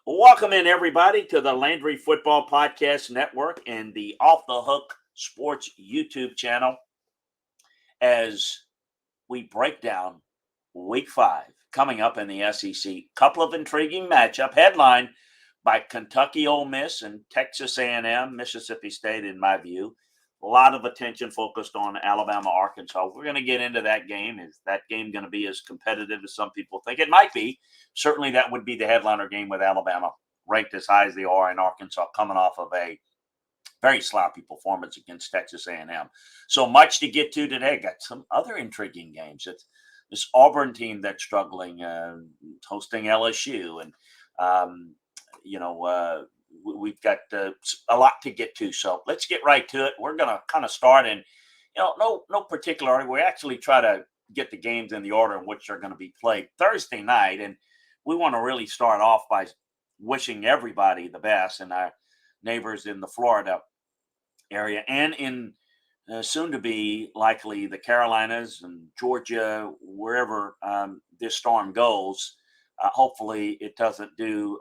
Welcome in, everybody, to the Landry Football Podcast Network and the Off the Hook Sports YouTube channel as we break down Week 5 coming up in the SEC. Couple of intriguing matchup headlined by Kentucky, Ole Miss, and Texas A&M, Mississippi State, in my view. A lot of attention focused on Alabama, Arkansas. We're going to get into that game. Is that game going to be as competitive as some people think it might be? Certainly that would be the headliner game with Alabama ranked as high as they are, in Arkansas coming off of a very sloppy performance against Texas A&M. So much to get to today. Got some other intriguing games. It's this Auburn team that's struggling, hosting LSU, and we've got a lot to get to. So let's get right to it. We're going to kind of start in, no particular order. We actually try to get the games in the order in which they're going to be played Thursday night, and we want to really start off by wishing everybody the best and our neighbors in the Florida area and in soon to be likely the Carolinas and Georgia, wherever this storm goes. Hopefully it doesn't do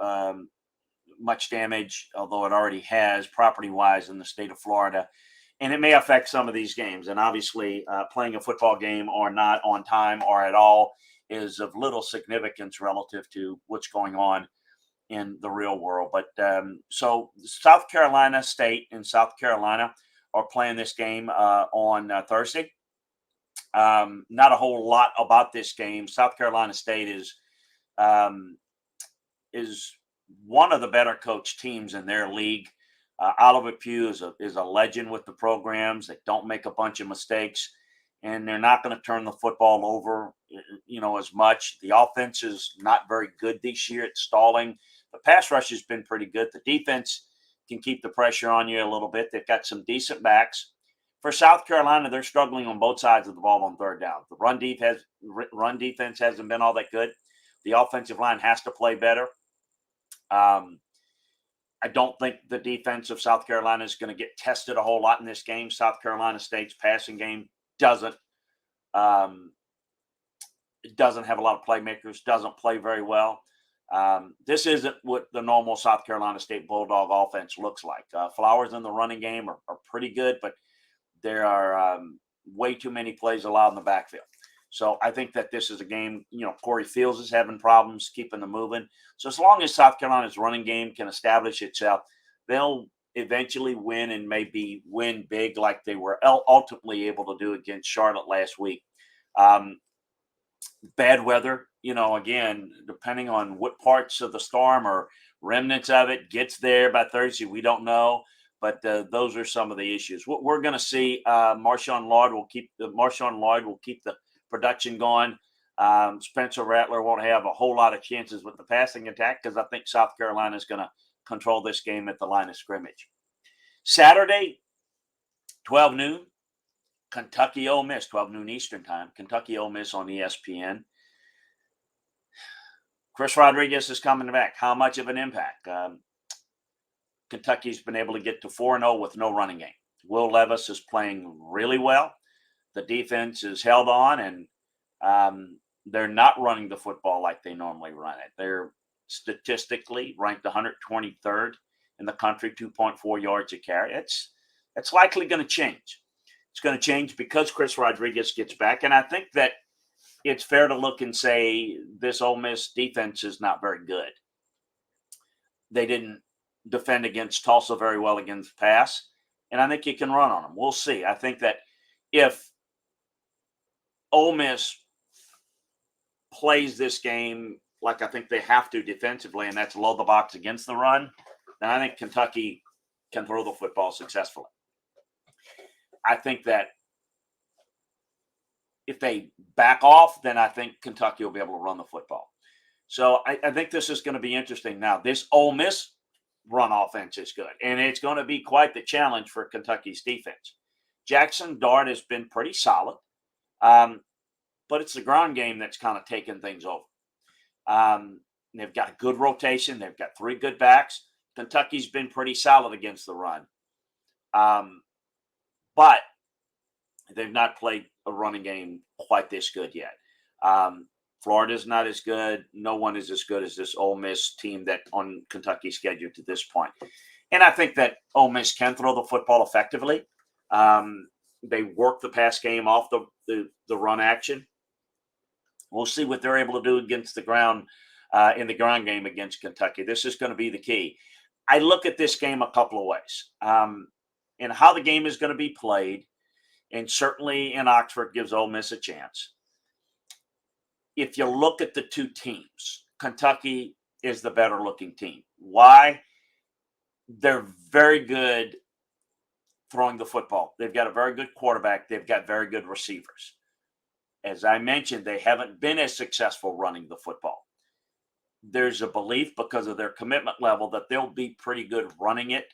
much damage, although it already has property-wise in the state of Florida. And it may affect some of these games. And obviously playing a football game or not on time or at all is of little significance relative to what's going on in the real world. But so South Carolina State and South Carolina are playing this game on Thursday. Not a whole lot about this game. South Carolina State is one of the better coached teams in their league. Oliver Pugh is a legend with the programs. They don't make a bunch of mistakes, and they're not going to turn the football over, as much. The offense is not very good this year. It's stalling. The pass rush has been pretty good. The defense can keep the pressure on you a little bit. They've got some decent backs. For South Carolina, they're struggling on both sides of the ball on third down. The run defense hasn't been all that good. The offensive line has to play better. I don't think the defense of South Carolina is going to get tested a whole lot in this game. South Carolina State's passing game doesn't have a lot of playmakers, doesn't play very well. This isn't what the normal South Carolina State Bulldog offense looks like. Flowers in the running game are pretty good, but there are way too many plays allowed in the backfield. So I think that this is a game, Corey Fields is having problems keeping them moving. So as long as South Carolina's running game can establish itself, they'll eventually win and maybe win big like they were ultimately able to do against Charlotte last week. Bad weather, again, depending on what parts of the storm or remnants of it gets there by Thursday, we don't know. But those are some of the issues. What we're going to see, Marshawn Lloyd will keep the production going. Spencer Rattler won't have a whole lot of chances with the passing attack because I think South Carolina is going to control this game at the line of scrimmage. Saturday, 12 noon, Kentucky Ole Miss, 12 noon Eastern time. Kentucky Ole Miss on ESPN. Chris Rodriguez is coming back. How much of an impact? Kentucky's been able to get to 4-0 with no running game. Will Levis is playing really well. The defense is held on, and they're not running the football like they normally run it. They're statistically ranked 123rd in the country, 2.4 yards a carry. It's likely going to change. It's going to change because Chris Rodriguez gets back, and I think that it's fair to look and say this Ole Miss defense is not very good. They didn't defend against Tulsa very well against pass, and I think you can run on them. We'll see. I think that if Ole Miss plays this game like I think they have to defensively, and that's load the box against the run, then I think Kentucky can throw the football successfully. I think that if they back off, then I think Kentucky will be able to run the football. So I think this is going to be interesting. Now, this Ole Miss run offense is good, and it's going to be quite the challenge for Kentucky's defense. Jackson Dart has been pretty solid, but it's the ground game that's kind of taken things over. They've got a good rotation. They've got 3 good backs. Kentucky's been pretty solid against the run. But they've not played a running game quite this good yet. Florida's not as good. No one is as good as this Ole Miss team that on Kentucky's schedule to this point. And I think that Ole Miss can throw the football effectively. They work the pass game off the run action. We'll see what they're able to do against the ground in the ground game against Kentucky. This is going to be the key. I look at this game a couple of ways. And how the game is going to be played, and certainly in Oxford gives Ole Miss a chance. If you look at the two teams, Kentucky is the better looking team. Why? They're very good throwing the football. They've got a very good quarterback. They've got very good receivers. As I mentioned, they haven't been as successful running the football. There's a belief because of their commitment level that they'll be pretty good running it,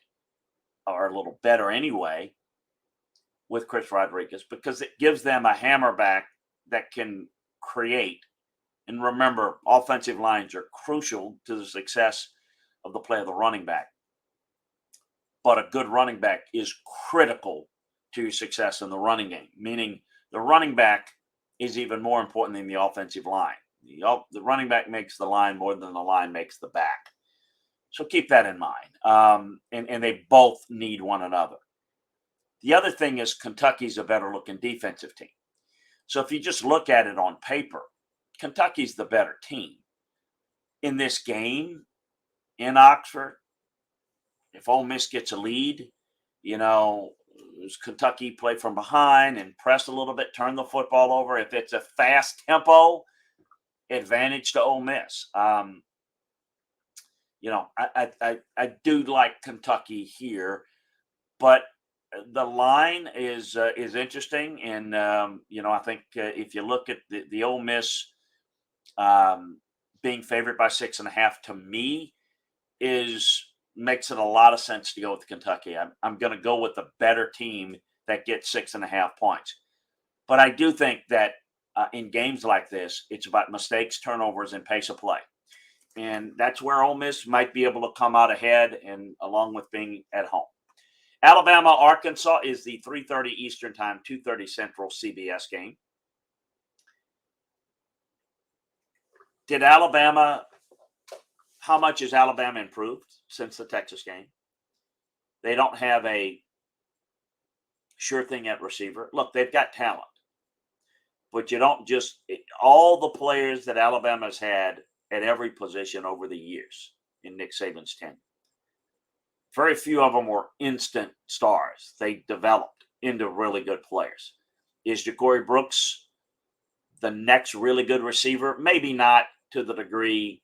or a little better anyway, with Chris Rodriguez, because it gives them a hammerback that can create. And remember, offensive lines are crucial to the success of the play of the running back. But a good running back is critical to your success in the running game, meaning the running back is even more important than the offensive line. The running back makes the line more than the line makes the back. So keep that in mind. And they both need one another. The other thing is Kentucky's a better looking defensive team. So if you just look at it on paper, Kentucky's the better team. In this game in Oxford, if Ole Miss gets a lead, does Kentucky play from behind and press a little bit, turn the football over? If it's a fast tempo, advantage to Ole Miss. I do like Kentucky here, but the line is interesting, and I think if you look at the Ole Miss being favored by 6.5, to me makes it a lot of sense to go with Kentucky. I'm going to go with the better team that gets 6.5 points, but I do think that in games like this, it's about mistakes, turnovers, and pace of play. And that's where Ole Miss might be able to come out ahead, and along with being at home. Alabama, Arkansas is the 3:30 Eastern Time, 2:30 Central CBS game. How much has Alabama improved since the Texas game? They don't have a sure thing at receiver. Look, they've got talent, but you don't just – all the players that Alabama's had at every position over the years in Nick Saban's tenure, very few of them were instant stars. They developed into really good players. Is Ja'Cory Brooks the next really good receiver? Maybe not to the degree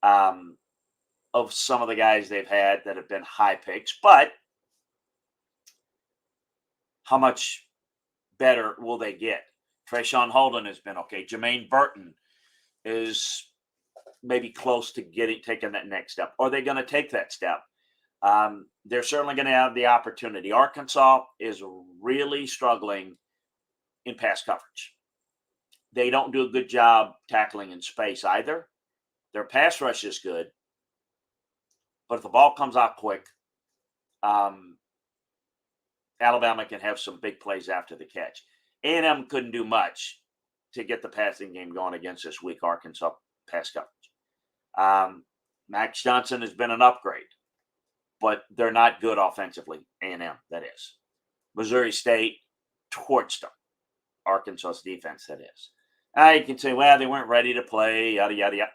of some of the guys they've had that have been high picks, but how much better will they get? Trayshawn Holden has been okay. Jermaine Burton is maybe close to taking that next step. Are they going to take that step? They're certainly going to have the opportunity. Arkansas is really struggling in pass coverage. They don't do a good job tackling in space either. Their pass rush is good, but if the ball comes out quick, Alabama can have some big plays after the catch. A&M couldn't do much to get the passing game going against this weak Arkansas pass coverage. Max Johnson has been an upgrade, but they're not good offensively, A&M, that is. Missouri State torched them, Arkansas's defense, that is. Now you can say, well, they weren't ready to play, yada, yada, yada.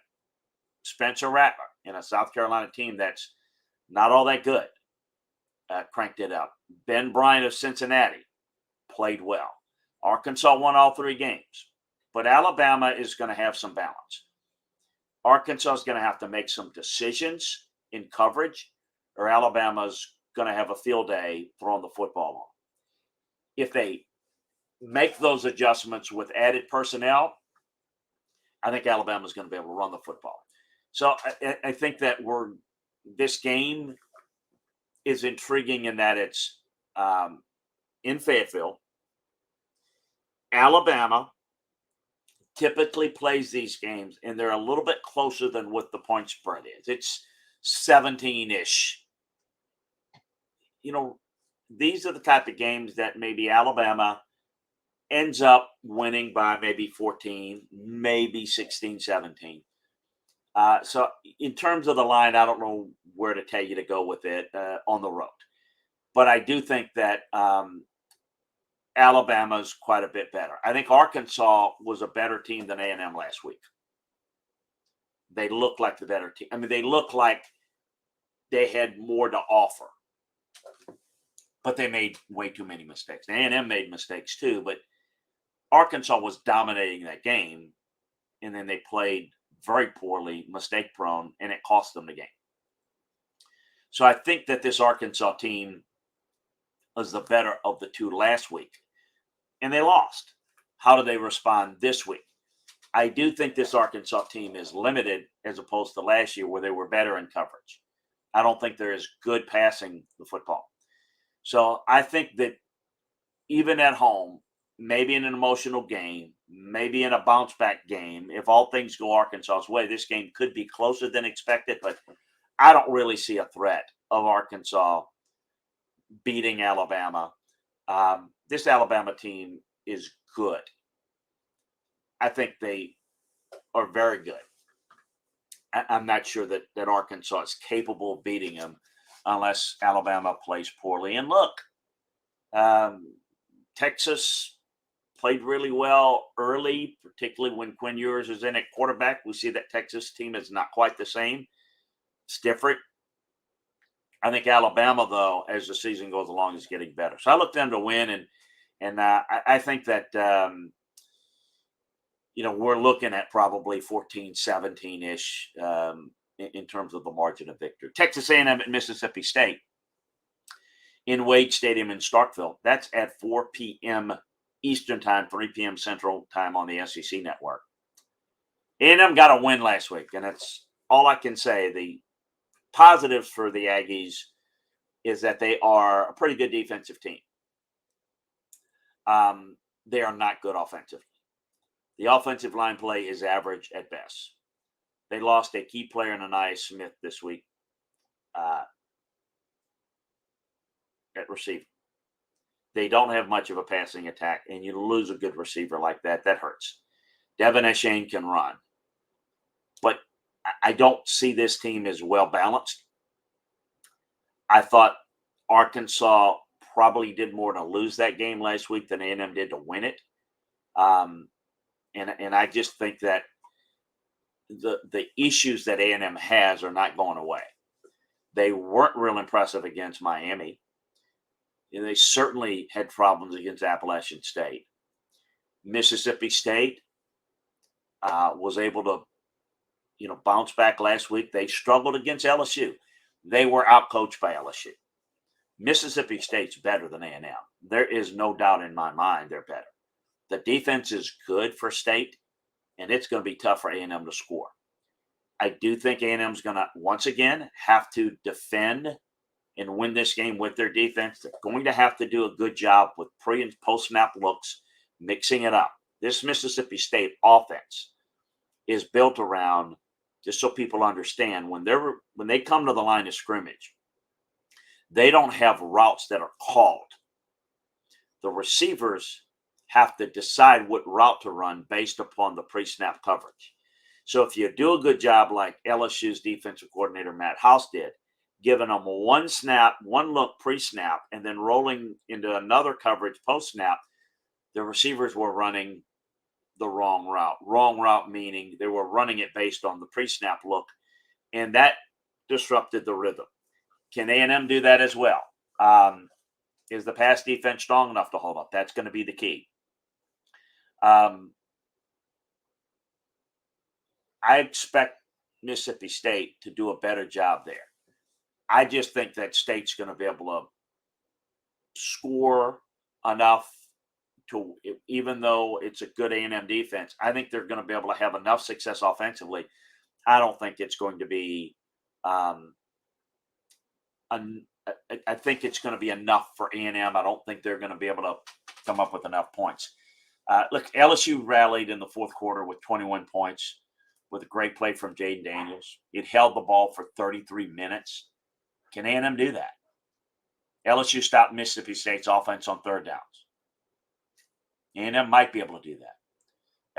Spencer Rattler in a South Carolina team that's not all that good cranked it up. Ben Bryant of Cincinnati played well. Arkansas won all 3 games, but Alabama is going to have some balance. Arkansas is going to have to make some decisions in coverage, or Alabama's going to have a field day throwing the football on. If they make those adjustments with added personnel, I think Alabama's going to be able to run the football. So I think that this game is intriguing in that it's in Fayetteville. Alabama typically plays these games, and they're a little bit closer than what the point spread is. It's 17-ish. These are the type of games that maybe Alabama ends up winning by maybe 14, maybe 16, 17. So in terms of the line, I don't know where to tell you to go with it on the road. But I do think that Alabama's quite a bit better. I think Arkansas was a better team than A&M last week. They looked like the better team. I mean, they looked like they had more to offer. But they made way too many mistakes. A&M made mistakes too, but Arkansas was dominating that game, and then they played very poorly, mistake prone, and it cost them the game. So I think that this Arkansas team was the better of the two last week, and they lost. How do they respond this week? I do think this Arkansas team is limited as opposed to last year where they were better in coverage. I don't think they're as good passing the football. So I think that even at home, maybe in an emotional game, maybe in a bounce back game, if all things go Arkansas's way, this game could be closer than expected, but I don't really see a threat of Arkansas beating Alabama. This Alabama team is good. I think they are very good. I'm not sure that Arkansas is capable of beating them unless Alabama plays poorly. And look, Texas played really well early, particularly when Quinn Ewers is in at quarterback. We see that Texas team is not quite the same. It's different. I think Alabama, though, as the season goes along, is getting better. So I look them to win, and I think that we're looking at probably 14, 17-ish in terms of the margin of victory. Texas A&M at Mississippi State in Wade Stadium in Starkville. That's at 4 p.m. Eastern Time, 3 p.m. Central Time on the SEC Network. A&M got a win last week, and that's all I can say. The positives for the Aggies is that they are a pretty good defensive team. They are not good offensively. The offensive line play is average at best. They lost a key player in Anaya Smith this week at receiver. They don't have much of a passing attack, and you lose a good receiver like that. That hurts. Devin Eshane can run. But I don't see this team as well balanced. I thought Arkansas probably did more to lose that game last week than A&M did to win it. And I just think that the issues that A&M has are not going away. They weren't real impressive against Miami. And they certainly had problems against Appalachian State. Mississippi State was able to, bounce back last week. They struggled against LSU. They were outcoached by LSU. Mississippi State's better than A&M. There is no doubt in my mind they're better. The defense is good for State, and it's going to be tough for A&M to score. I do think A&M's going to, once again, have to defend and win this game with their defense. They're going to have to do a good job with pre- and post-snap looks, mixing it up. This Mississippi State offense is built around, just so people understand, when they come to the line of scrimmage, they don't have routes that are called. The receivers have to decide what route to run based upon the pre-snap coverage. So if you do a good job like LSU's defensive coordinator Matt House did, giving them one snap, one look pre-snap, and then rolling into another coverage post-snap, the receivers were running the wrong route. Wrong route meaning they were running it based on the pre-snap look, and that disrupted the rhythm. Can A&M do that as well? Is the pass defense strong enough to hold up? That's going to be the key. I expect Mississippi State to do a better job there. I just think that State's going to be able to score enough to, even though it's a good A&M defense, I think they're going to be able to have enough success offensively. I don't think it's going to be I think it's going to be enough for A&M. I don't think they're going to be able to come up with enough points. Look, LSU rallied in the fourth quarter with 21 points with a great play from Jaden Daniels. It held the ball for 33 minutes. Can A&M do that? LSU stopped Mississippi State's offense on third downs. A&M might be able to do that.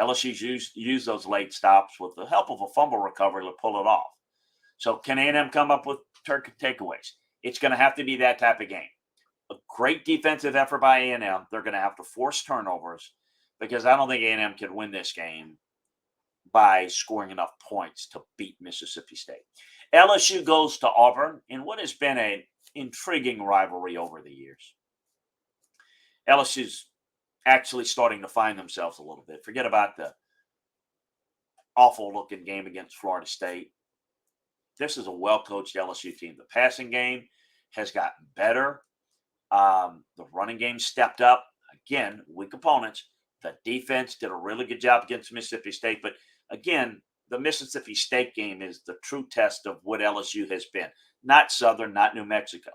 LSU's used those late stops with the help of a fumble recovery to pull it off. So can A&M come up with takeaways? It's going to have to be that type of game. A great defensive effort by A&M. They're going to have to force turnovers because I don't think A&M can win this game by scoring enough points to beat Mississippi State. LSU goes to Auburn in what has been an intriguing rivalry over the years. LSU's actually starting to find themselves a little bit. Forget about the awful-looking game against Florida State. This is a well-coached LSU team. The passing game has gotten better. The running game stepped up. Again, weak opponents. The defense did a really good job against Mississippi State. But again, the Mississippi State game is the true test of what LSU has been. Not Southern, not New Mexico.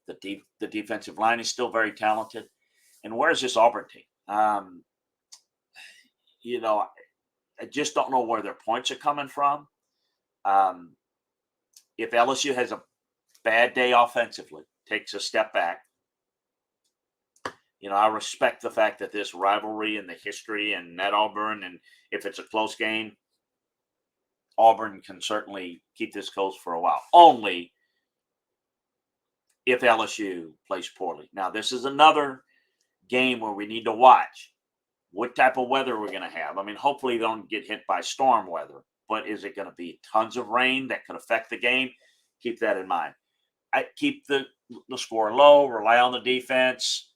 The defensive line is still very talented. And where's this Auburn team? I just don't know where their points are coming from. If LSU has a bad day offensively, takes a step back, I respect the fact that this rivalry and the history and at Auburn, and if it's a close game, Auburn can certainly keep this close for a while. Only if LSU plays poorly. Now, this is another game where we need to watch what type of weather we're going to have. I mean, hopefully they don't get hit by storm weather, but is it going to be tons of rain that could affect the game? Keep that in mind. I keep the score low, rely on the defense,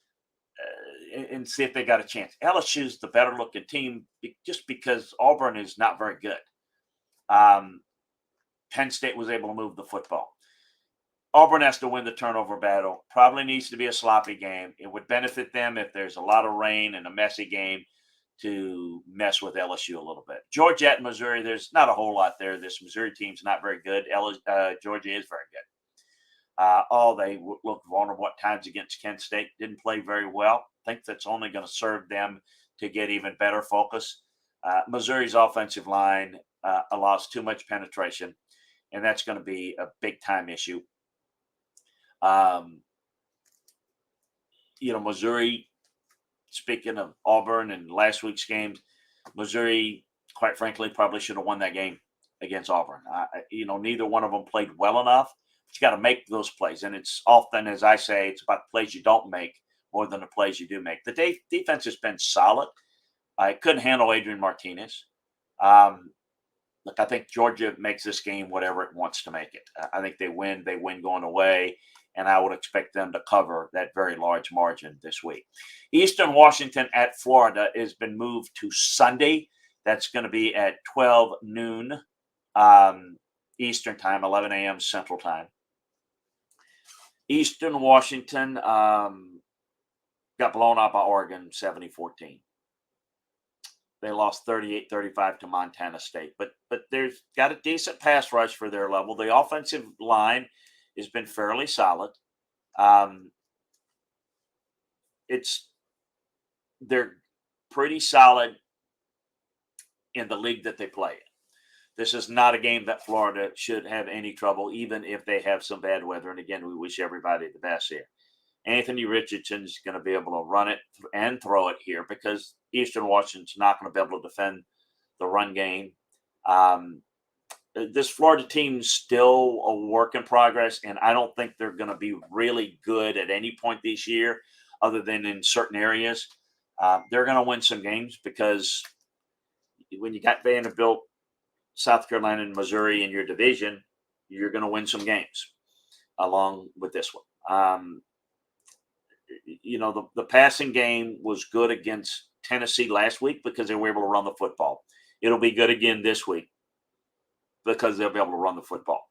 and see if they got a chance. LSU's the better looking team just because Auburn is not very good. Penn State was able to move the football. Auburn has to win the turnover battle. Probably needs to be a sloppy game. It would benefit them if there's a lot of rain and a messy game to mess with LSU a little bit. Georgia at Missouri, there's not a whole lot there. This Missouri team's not very good. Georgia is very good. They looked vulnerable at times against Kent State. Didn't play very well. I think that's only going to serve them to get even better focus. Missouri's offensive line allows too much penetration, and that's going to be a big-time issue. Missouri, speaking of Auburn and last week's games, Missouri, quite frankly, probably should have won that game against Auburn. Neither one of them played well enough. You got to make those plays. And it's often, as I say, it's about the plays you don't make more than the plays you do make. The defense has been solid. I couldn't handle Adrian Martinez. Look, I think Georgia makes this game whatever it wants to make it. I think they win. They win going away. And I would expect them to cover that very large margin this week. Eastern Washington at Florida has been moved to Sunday. That's going to be at 12 noon Eastern time, 11 a.m. Central time. Eastern Washington got blown out by Oregon 70-14. They lost 38-35 to Montana State. But they've got a decent pass rush for their level. The offensive line has been fairly solid. They're pretty solid in the league that they play in. This is not a game that Florida should have any trouble, even if they have some bad weather. And again, we wish everybody the best here. Anthony Richardson's going to be able to run it and throw it here because Eastern Washington's not going to be able to defend the run game. This Florida team's still a work in progress, and I don't think they're going to be really good at any point this year other than in certain areas. They're going to win some games because when you got Vanderbilt, South Carolina, and Missouri in your division, you're going to win some games along with this one. The passing game was good against Tennessee last week because they were able to run the football. It'll be good again this week because they'll be able to run the football.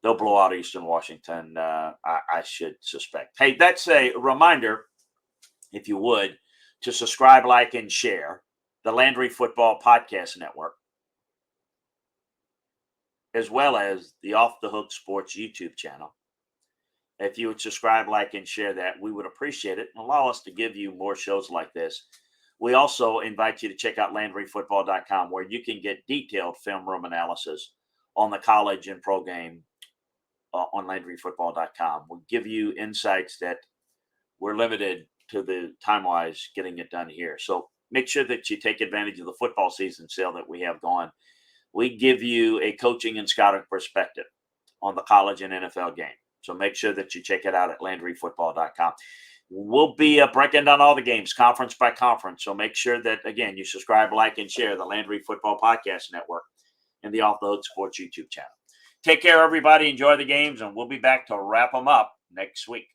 They'll blow out Eastern Washington, I should suspect. Hey, that's a reminder, if you would, to subscribe, like, and share the Landry Football Podcast Network, as well as the Off the Hook Sports YouTube channel. If you would subscribe, like, and share that, we would appreciate it and allow us to give you more shows like this. We also invite you to check out LandryFootball.com, where you can get detailed film room analysis on the college and pro game on LandryFootball.com. We'll give you insights that we're limited to the time-wise getting it done here. So make sure that you take advantage of the football season sale that we have going. We give you a coaching and scouting perspective on the college and NFL game. So make sure that you check it out at LandryFootball.com. We'll be breaking down all the games, conference by conference. So make sure that, again, you subscribe, like, and share the Landry Football Podcast Network and the Off the Hook Sports YouTube channel. Take care, everybody. Enjoy the games, and we'll be back to wrap them up next week.